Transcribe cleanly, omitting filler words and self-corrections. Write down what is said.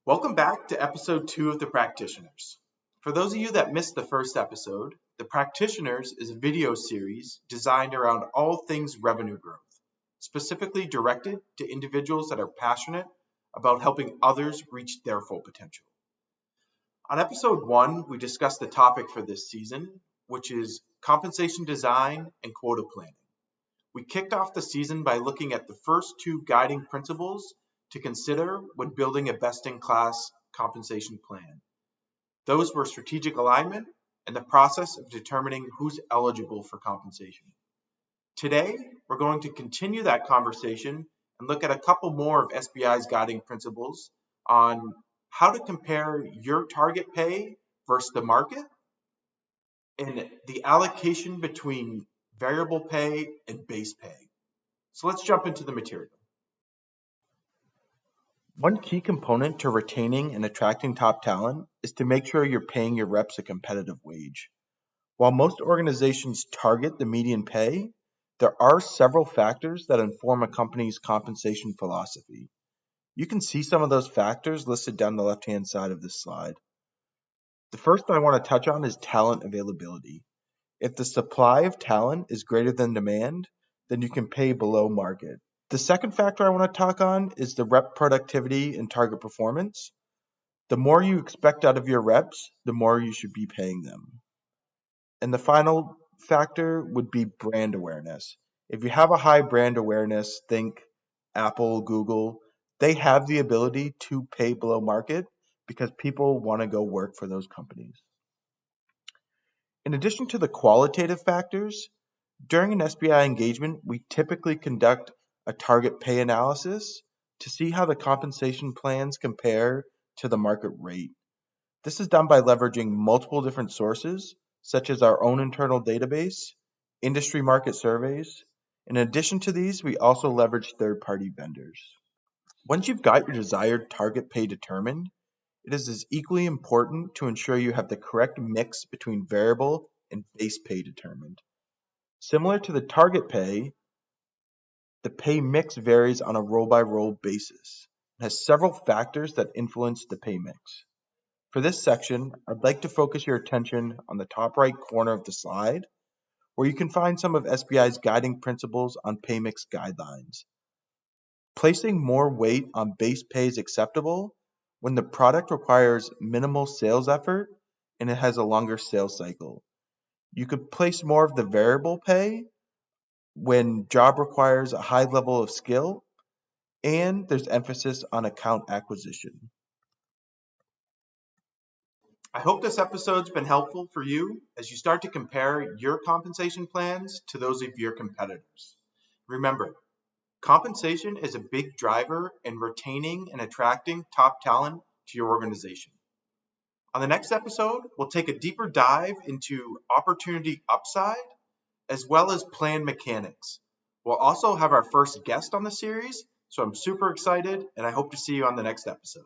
Welcome back to episode 2 of The Practitioners. For those of you that missed the first episode, The Practitioners is a video series designed around all things revenue growth, specifically directed to individuals that are passionate about helping others reach their full potential. On episode 1, we discussed the topic for this season, which is compensation design and quota planning. We kicked off the season by looking at the first 2 guiding principles to consider when building a best-in-class compensation plan. Those were strategic alignment and the process of determining who's eligible for compensation. Today, we're going to continue that conversation and look at a couple more of SBI's guiding principles on how to compare your target pay versus the market and the allocation between variable pay and base pay. So let's jump into the material. One key component to retaining and attracting top talent is to make sure you're paying your reps a competitive wage. While most organizations target the median pay, there are several factors that inform a company's compensation philosophy. You can see some of those factors listed down the left-hand side of this slide. The first I want to touch on is talent availability. If the supply of talent is greater than demand, then you can pay below market. The second factor I want to talk on is the rep productivity and target performance. The more you expect out of your reps, the more you should be paying them. And the final factor would be brand awareness. If you have a high brand awareness, think Apple, Google, they have the ability to pay below market because people want to go work for those companies. In addition to the qualitative factors, during an SBI engagement, we typically conduct a target pay analysis to see how the compensation plans compare to the market rate. This is done by leveraging multiple different sources, such as our own internal database, industry market surveys. In addition to these, we also leverage third-party vendors. Once you've got your desired target pay determined, it is as equally important to ensure you have the correct mix between variable and base pay determined. Similar to the target pay, the pay mix varies on a role-by-role basis and has several factors that influence the pay mix. For this section, I'd like to focus your attention on the top right corner of the slide, where you can find some of SBI's guiding principles on pay mix guidelines. Placing more weight on base pay is acceptable when the product requires minimal sales effort and it has a longer sales cycle. You could place more of the variable pay when job requires a high level of skill and there's emphasis on account acquisition. I hope this episode's been helpful for you as you start to compare your compensation plans to those of your competitors. Remember, compensation is a big driver in retaining and attracting top talent to your organization. On the next episode, we'll take a deeper dive into opportunity upside as well as plan mechanics. We'll also have our first guest on the series, so I'm super excited and I hope to see you on the next episode.